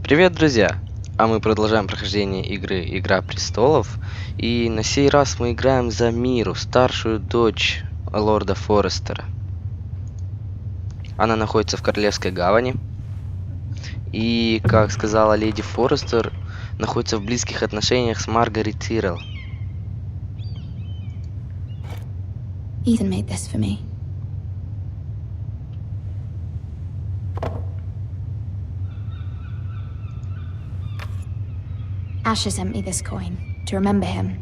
Привет, друзья! А мы продолжаем прохождение игры Игра престолов. И на сей раз мы играем за Миру, старшую дочь лорда Форестера. Она находится в Королевской гавани. И, как сказала леди Форестер, находится в близких отношениях с Маргарет Тиррелл. Ethan made this for me. Asher sent me this coin to remember him.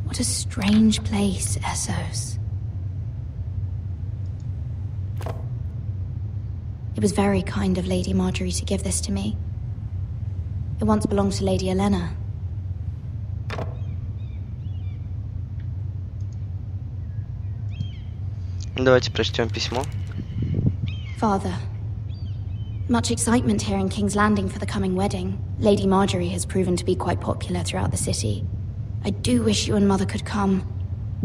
What a strange place, Essos. It was very kind of Lady Marjorie to give this to me. It once belonged to Lady Elena. Давайте прочтем письмо. Father, much excitement here in King's Landing for the coming wedding. Lady Marjorie has proven to be quite popular throughout the city. I do wish you and Mother could come,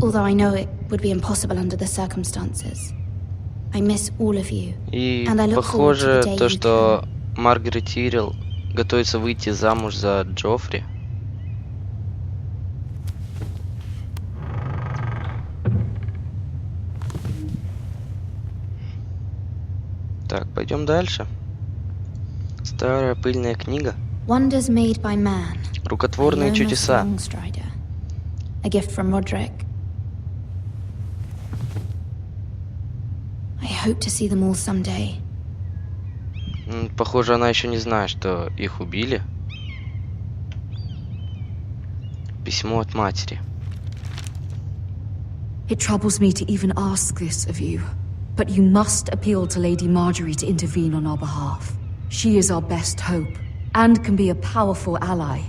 although I know it would be impossible under the circumstances. I miss all of you, И and I look forward to the похоже, day то, you что can. Маргарет Тиррелл готовится выйти замуж за Джоффри. Так, пойдем дальше. Старая пыльная книга. Wonders made by man. Рукотворные чудеса. A gift from Roderick. I hope to see them all someday. Похоже, она еще не знает, что их убили. Письмо от матери. It troubles me to even ask this of you, but you must appeal to Lady Marjorie to intervene on our behalf. She is our best hope, and can be a powerful ally,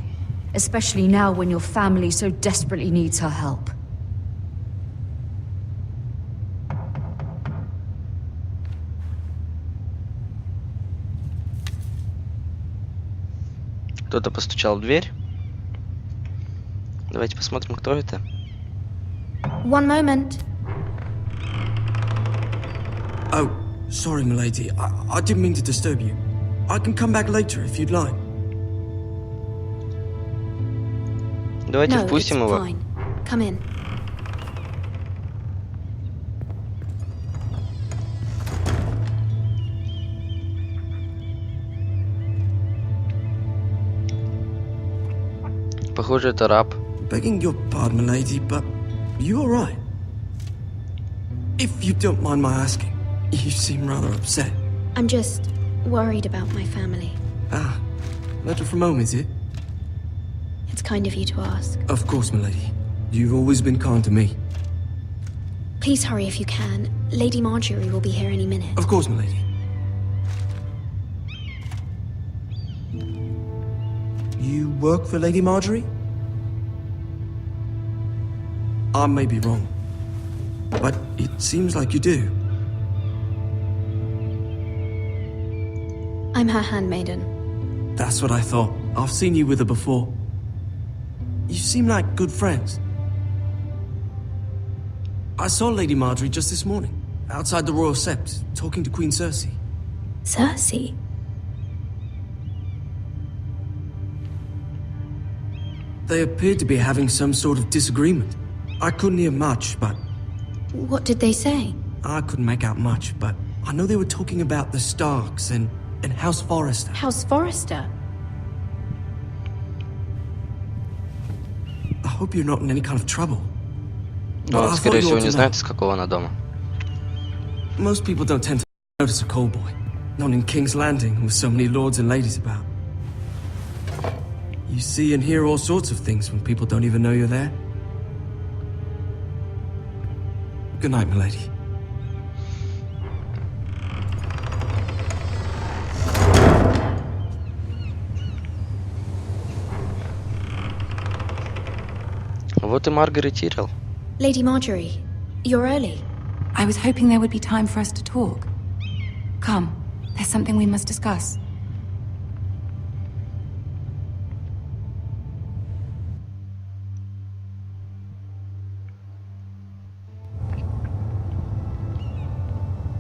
especially now when your family so desperately needs her help. Кто-то постучал в дверь. Давайте посмотрим, кто это. One moment. Oh, sorry, milady. I didn't mean to disturb you. I can come back later if you'd like. Давайте No, it's впустим его. fine. Come in. Похоже, это раб. Begging your pardon, milady, but you all right? If you don't mind my asking, you seem rather upset. I'm just worried about my family. Ah, letter from home, is it? It's kind of you to ask. Of course, milady. You've always been kind to me. Please hurry if you can. Lady Marjorie will be here any minute. Of course, milady. You work for Lady Marjorie? I may be wrong, but it seems like you do. I'm her handmaiden. That's what I thought. I've seen you with her before. You seem like good friends. I saw Lady Marjorie just this morning, outside the Royal Sept, talking to Queen Cersei. Cersei? They appeared to be having some sort of disagreement. I couldn't hear much, but What did they say? I couldn't make out much, but I know they were talking about the Starks and House Forrester. House Forrester? I hope you're not in any kind of trouble. Но он, I thought скорее you всего, ought не to знает, know. из какого она дома. Most people don't tend to notice a call boy. Not in King's Landing, with so many lords and ladies about. You see and hear all sorts of things when people don't even know you're there. Good night, milady. Вот и Маргарет Тиррелл. Lady Marjorie, you're early. I was hoping there would be time for us to talk. Come, there's something we must discuss.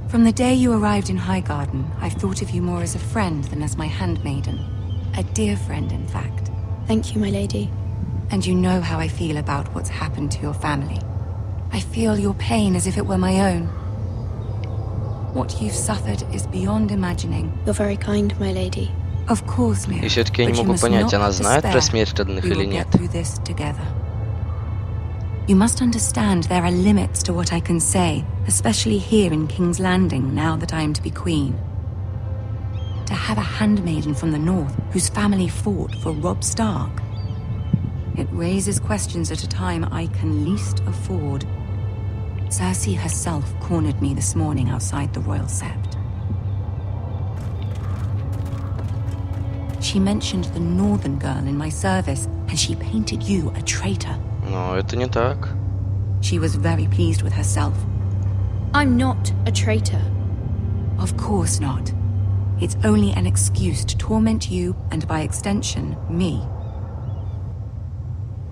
From the day you arrived in Highgarden, I've thought of you more as a friend than as my handmaiden. A dear friend, in fact. Thank you, my lady. And you know how I feel about what's happened to your family. I feel your pain as if it were my own. What you've suffered is beyond imagining. You're very kind, my lady. Of course, Mira. И все-таки я не могу понять, она знает про смерть родных или нет. You must understand there are limits to what I can say, especially here in King's Landing, now that I am to be queen. To have a handmaiden from the north whose family fought for Robb Stark. It raises questions at a time I can least afford. Cersei herself cornered me this morning outside the Royal Sept. She mentioned the northern girl in my service, and she painted you a traitor. Но это не так. She was very pleased with herself. I'm not a traitor. Of course not. It's only an excuse to torment you, and by extension, me.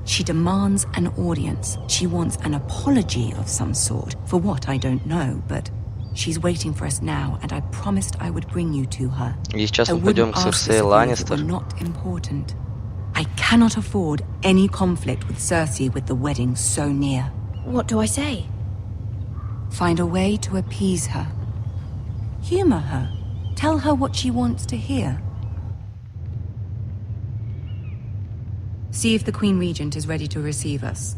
She demands an audience. She wants an apology of some sort. For what, I don't know, but she's waiting for us now, and I promised I would bring you to her. И сейчас мы пойдем к Серсей Ланнистер. Not important. I cannot afford any conflict with Cersei with the wedding so near. What do I say? Find a way to appease her. Humor her. Tell her what she wants to hear. See if the Queen Regent is ready to receive us.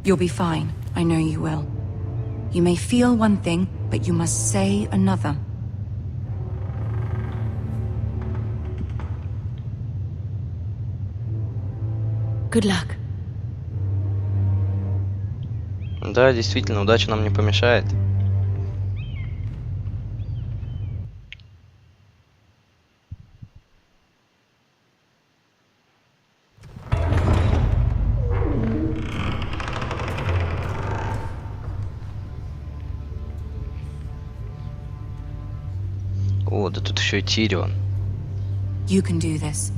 You'll be fine. I know you will. You may feel one thing, but you must say another. Good luck. Да, действительно, удача нам не помешает. О, да тут еще и Тирион. You can do this.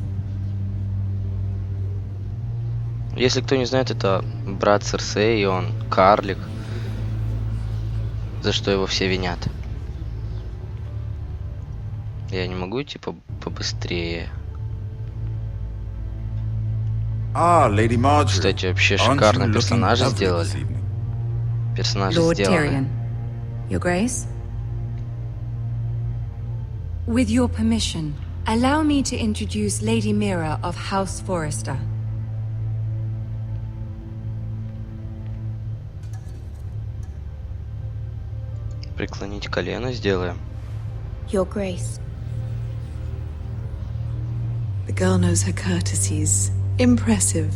Если кто не знает, это брат Серсей, и он карлик, за что его все винят. Я не могу идти побыстрее. Lady Marjorie. Кстати, вообще шикарно персонажи сделали. Персонажи Lord сделаны. Tyrion. Your Grace? With your permission, allow me to introduce Lady Mira of House Forrester. Преклонить колено сделаем. Your Grace. The girl knows her courtesies. Impressive.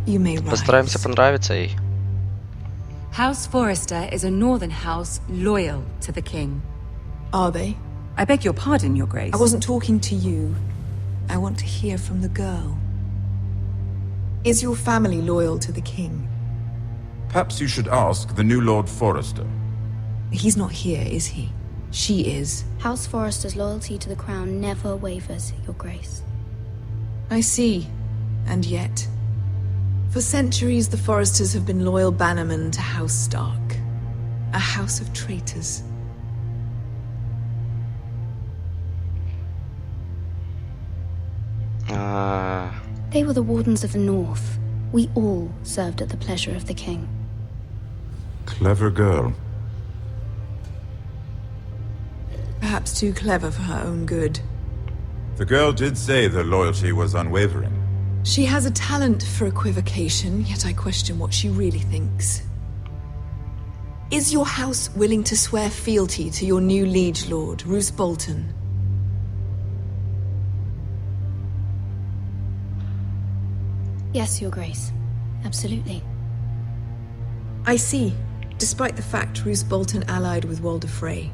You may rise. Постараемся понравиться ей. House Forrester is a northern house loyal to the king. Are they? I beg your pardon, Your Grace. I wasn't talking to you. I want to hear from the girl. Is your family loyal to the king? Perhaps you should ask the new Lord Forrester. He's not here, is he? She is. House Forrester's loyalty to the crown never wavers, Your Grace. I see. And yet, for centuries the Forresters have been loyal bannermen to House Stark. A house of traitors. They were the Wardens of the North. We all served at the pleasure of the king. Clever girl. Perhaps too clever for her own good. The girl did say their loyalty was unwavering. She has a talent for equivocation, yet I question what she really thinks. Is your house willing to swear fealty to your new liege lord, Roose Bolton? Yes, Your Grace. Absolutely. I see. Despite the fact Roose Bolton allied with Walder Frey.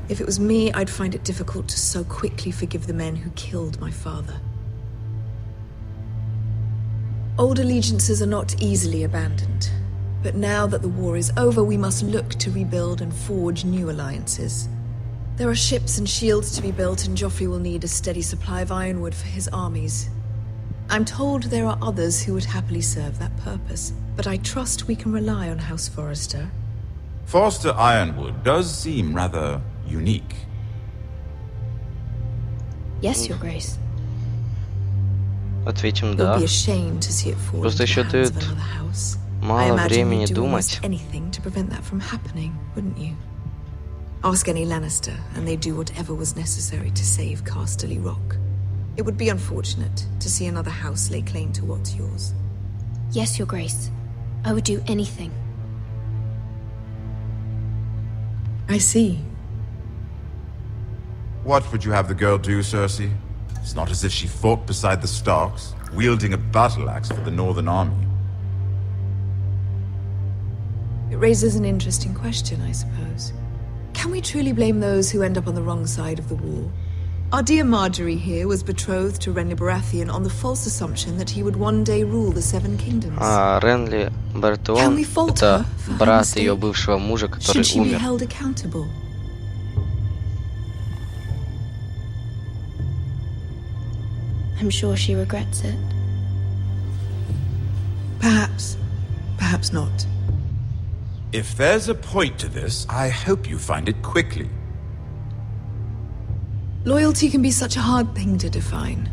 If it was me, I'd find it difficult to so quickly forgive the men who killed my father. Old allegiances are not easily abandoned. But now that the war is over, we must look to rebuild and forge new alliances. There are ships and shields to be built, and Joffrey will need a steady supply of ironwood for his armies. I'm told there are others who would happily serve that purpose, but I trust we can rely on House Forrester. Forster Ironwood does seem rather unique. Yes, Your Grace. Ответим You'll да. be ashamed to see it fall Просто into еще the hands of дают another house. I мало imagine времени you'd do almost думать. anything to prevent that from happening, wouldn't you? Ask any Lannister, and they'd do whatever was necessary to save Casterly Rock. It would be unfortunate to see another house lay claim to what's yours. Yes, Your Grace. I would do anything. I see. What would you have the girl do, Cersei? It's not as if she fought beside the Starks, wielding a battle axe for the Northern Army. It raises an interesting question, I suppose. Can we truly blame those who end up on the wrong side of the war? Our dear Marjorie here was betrothed to Renly Baratheon on the false assumption that he would one day rule the Seven Kingdoms. А Ренли Can Бартеон we fault это her for her брат mistake? ее бывшего мужа, который Should she be умер. held accountable? I'm sure she regrets it. Perhaps. Perhaps not. If there's a point to this, I hope you find it quickly. Loyalty can be such a hard thing to define.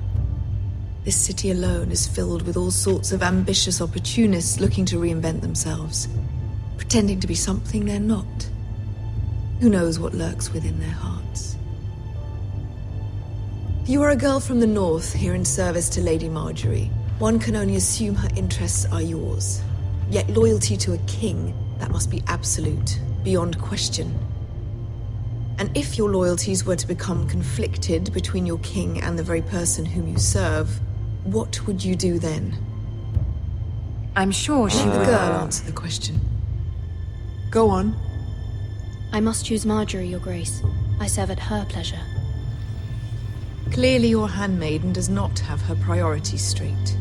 This city alone is filled with all sorts of ambitious opportunists looking to reinvent themselves, pretending to be something they're not. Who knows what lurks within their hearts? You are a girl from the north here in service to Lady Marjorie. One can only assume her interests are yours. Yet loyalty to a king, that must be absolute, beyond question. And if your loyalties were to become conflicted between your king and the very person whom you serve, what would you do then? I'm sure she The would. girl answer the question. Go on. I must choose Marjorie, Your Grace. I serve at her pleasure. Clearly your handmaiden does not have her priorities straight.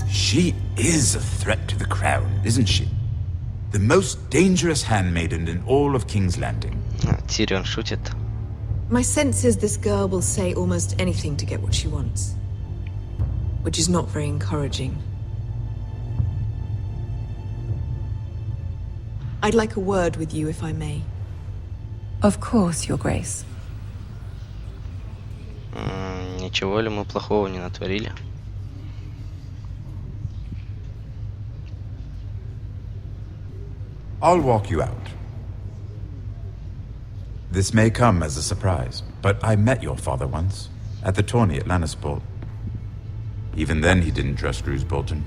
She is a threat to the crown, isn't she? The most dangerous handmaiden in all of King's Landing. Тирион шутит. My sense is this girl will say almost anything to get what she wants. Which is not very encouraging. I'd like a word with you, if I may. Of course, Your Grace. Ничего ли мы плохого не натворили? I'll walk you out. This may come as a surprise, but I met your father once, at the tourney at Lannisport. Even then he didn't trust Roose Bolton.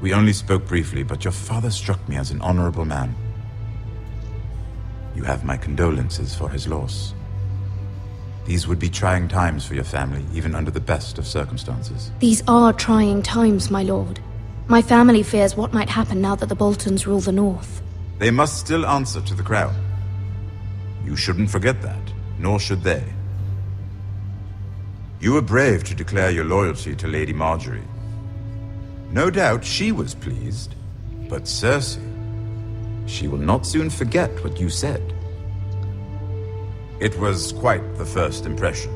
We only spoke briefly, but your father struck me as an honorable man. You have my condolences for his loss. These would be trying times for your family, even under the best of circumstances. These are trying times, my lord. My family fears what might happen now that the Boltons rule the North. They must still answer to the crown. You shouldn't forget that, nor should they. You were brave to declare your loyalty to Lady Marjorie. No doubt she was pleased, but Cersei, she will not soon forget what you said. It was quite the first impression.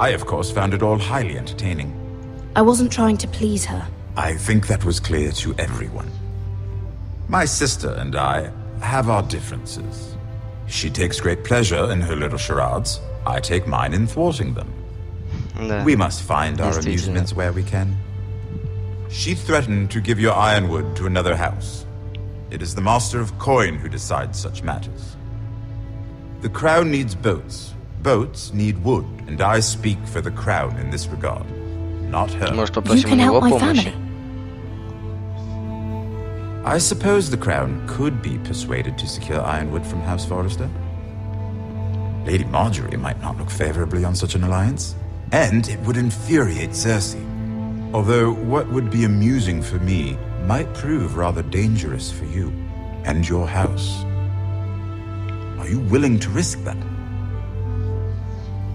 I, of course, found it all highly entertaining. I wasn't trying to please her. I think that was clear to everyone. My sister and I have our differences. She takes great pleasure in her little charades. I take mine in thwarting them. Да. We must find our Действительно. amusements where we can. She threatened to give your ironwood to another house. It is the Master of Coin who decides such matters. The crown needs boats. Boats need wood, and I speak for the crown in this regard. Not her. Может, You попросим у can help него my помощи? family. I suppose the crown could be persuaded to secure ironwood from House Forrester. Lady Marjorie might not look favorably on such an alliance, and it would infuriate Cersei. Although what would be amusing for me might prove rather dangerous for you and your house. Are you willing to risk that?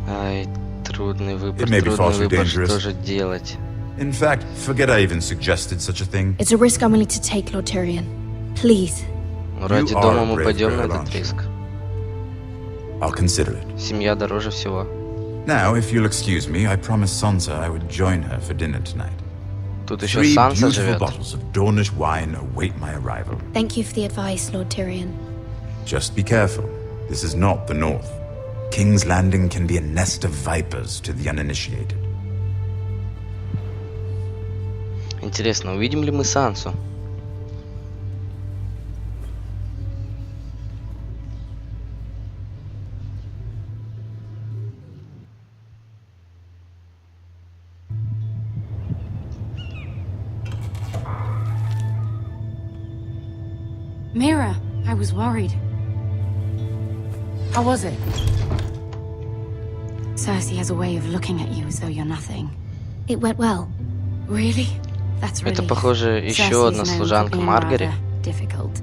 Ай, трудный выбор, It may be far трудный too выбор, dangerous. что же делать? In fact, forget I even suggested such a thing. It's a risk I'm willing to take, Lord Tyrion. Please. Ради You are дома a мы brave пойдем на girl, этот aren't you? риск. I'll consider it. Семья дороже всего. Now, if you'll excuse me, I promised Sansa I would join her for dinner tonight. Тут еще 3 Санса beautiful живет. bottles of Dornish wine await my arrival. Thank you for the advice, Lord Tyrion. Just be careful. This is not the North. King's Landing can be a nest of vipers to the uninitiated. Интересно, увидим ли мы Сансу? Mira, I was worried. How was it? Cersei has a way of looking at you as though you're nothing. It went well. Really? That's Это, relief. похоже, еще Cersei's одна known for служанка being Маргаret. rather difficult.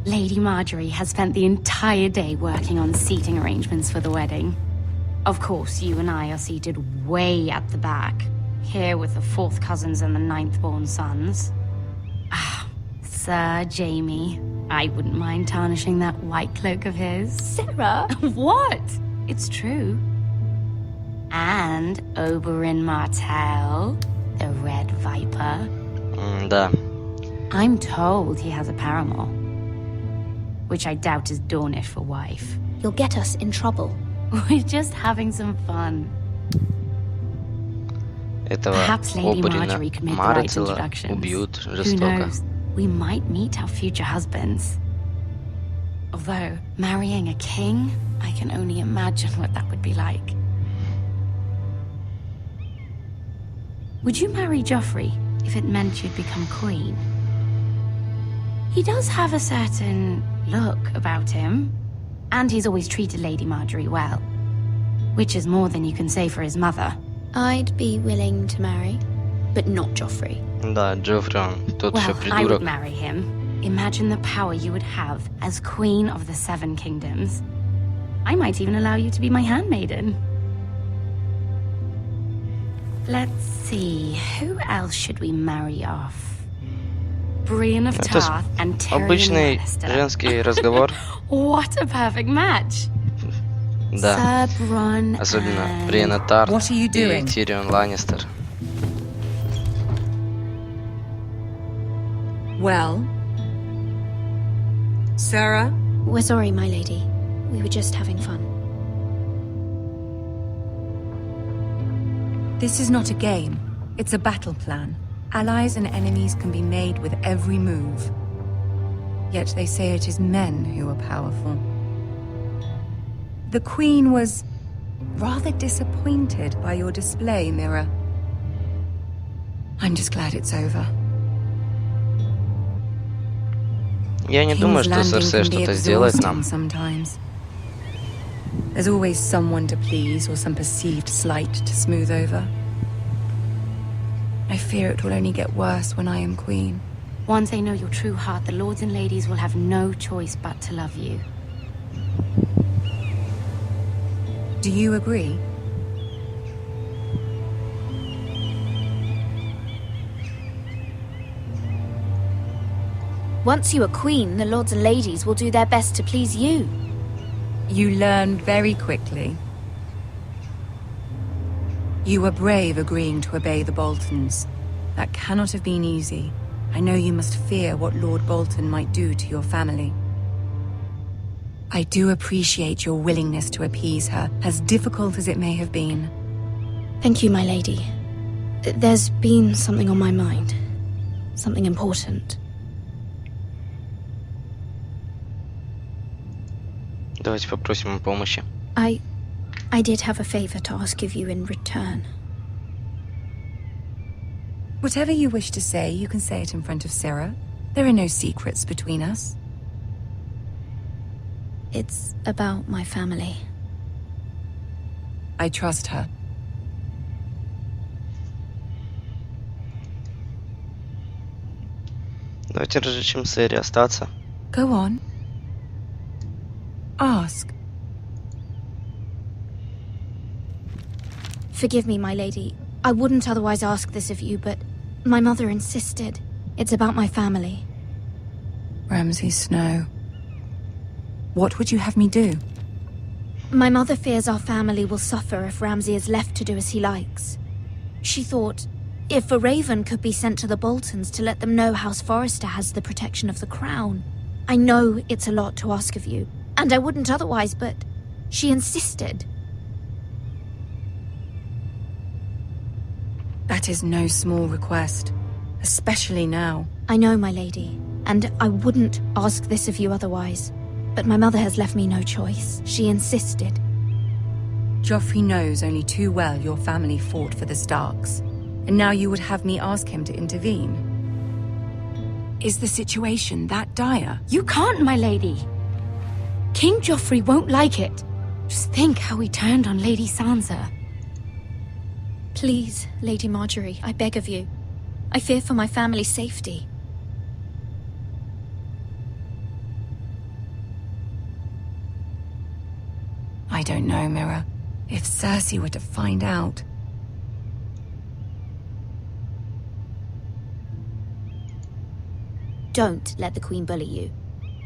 Lady Marjorie has spent the entire day working on seating arrangements for the wedding. Of course, you and I are seated way at the back, here with the 4th cousins and the 9th-born sons. Sir Jaime, I wouldn't mind tarnishing that white cloak of his. Sarah! What? It's true. And Oberyn Martell, the Red Viper. Да. I'm told he has a paramour, which I doubt is Dornish for wife. You'll get us in trouble. We're just having some fun. Этого Perhaps Lady Оберина Marjorie could make the right Мартела introductions. убьют Who жестоко. knows? We might meet our future husbands. Although, marrying a king, I can only imagine what that would be like. Would you marry Joffrey if it meant you'd become queen? He does have a certain look about him, and he's always treated Lady Marjorie well, which is more than you can say for his mother. I'd be willing to marry, but not Joffrey. Да, Джоффри, он тот еще Well, I would придурок. marry him. Imagine the power you would have as Queen of the Seven Kingdoms. I might even allow you to be my handmaiden. Let's see, who else should we marry off? Brienne of Это Tarth and Tyrion обычный Lannister. женский разговор. What a perfect match! Да. Sir Bronn Особенно and... Бриенна Тарт What are you и doing? Тирион Ланнистер. Well? Sarah? We're sorry, my lady. We were just having fun. This is not a game. It's a battle plan. Allies and enemies can be made with every move. Yet they say it is men who are powerful. The Queen was rather disappointed by your display, Mira. I'm just glad it's over. Я не думаю, что Серсей что-то сделает нам. Sometimes. There's always someone to please or some perceived slight to smooth over. I fear it will only get worse when I am queen. Once they know your true heart, the lords and ladies will have no choice but to love you. Do you agree? Once you are queen, the lords and ladies will do their best to please you. You learn very quickly. You were brave agreeing to obey the Boltons. That cannot have been easy. I know you must fear what Lord Bolton might do to your family. I do appreciate your willingness to appease her, as difficult as it may have been. Thank you, my lady. There's been something on my mind. Something important. Давайте попросим о помощи. I did have a favor to ask of you in return. Whatever you wish to say, you can say it in front of Sarah. There are no secrets between us. It's about my family. I trust her. Давайте разрешим Сэре остаться. Go on. Ask. Forgive me, my lady. I wouldn't otherwise ask this of you, but my mother insisted. It's about my family. Ramsay Snow. What would you have me do? My mother fears our family will suffer if Ramsay is left to do as he likes. She thought, if a raven could be sent to the Boltons to let them know House Forrester has the protection of the crown. I know it's a lot to ask of you, and I wouldn't otherwise, but she insisted. That is no small request, especially now. I know, my lady, and I wouldn't ask this of you otherwise. But my mother has left me no choice. She insisted. Joffrey knows only too well your family fought for the Starks, and now you would have me ask him to intervene. Is the situation that dire? You can't, my lady. King Joffrey won't like it. Just think how he turned on Lady Sansa. Please, Lady Marjorie, I beg of you. I fear for my family's safety. I don't know, Mira. If Cersei were to find out... Don't let the Queen bully you.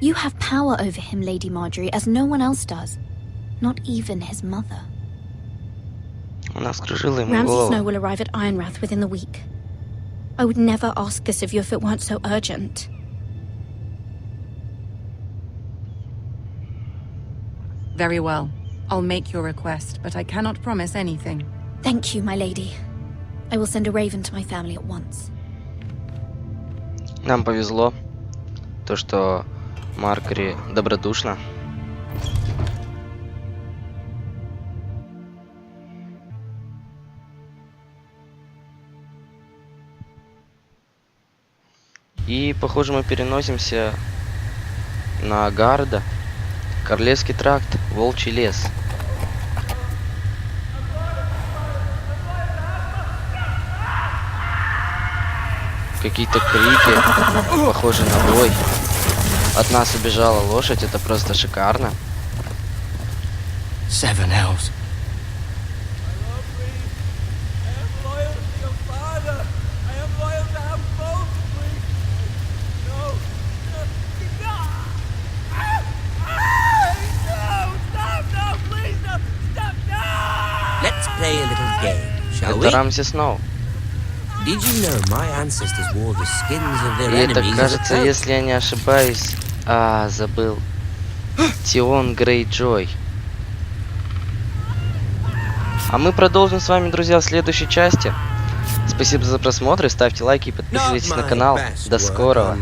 You have power over him, Lady Marjorie, as no one else does. Not even his mother. Она вскружила ему Ramsay Snow голову. will arrive at Ironrath within the week. I would never ask this of you if it weren't so urgent. Very well. I'll make your request, but I cannot promise anything. Thank you, my lady. I will send a raven to my family at once. Нам повезло, то что Маркери добродушна. И, похоже, мы переносимся на Гарда. Королевский тракт, Волчий лес. Какие-то крики, похожи на бой. От нас убежала лошадь, это просто шикарно. Seven elves. Let's play a little game, shall we? Это Рамси Сноу. Did you know my ancestors wore the skins of their И это, enemies as a кажется, coat? если я не ошибаюсь... забыл. Тион Грейджой. А мы продолжим с вами, друзья, в следующей части. Спасибо за просмотр, ставьте лайки и подписывайтесь на канал. До скорого.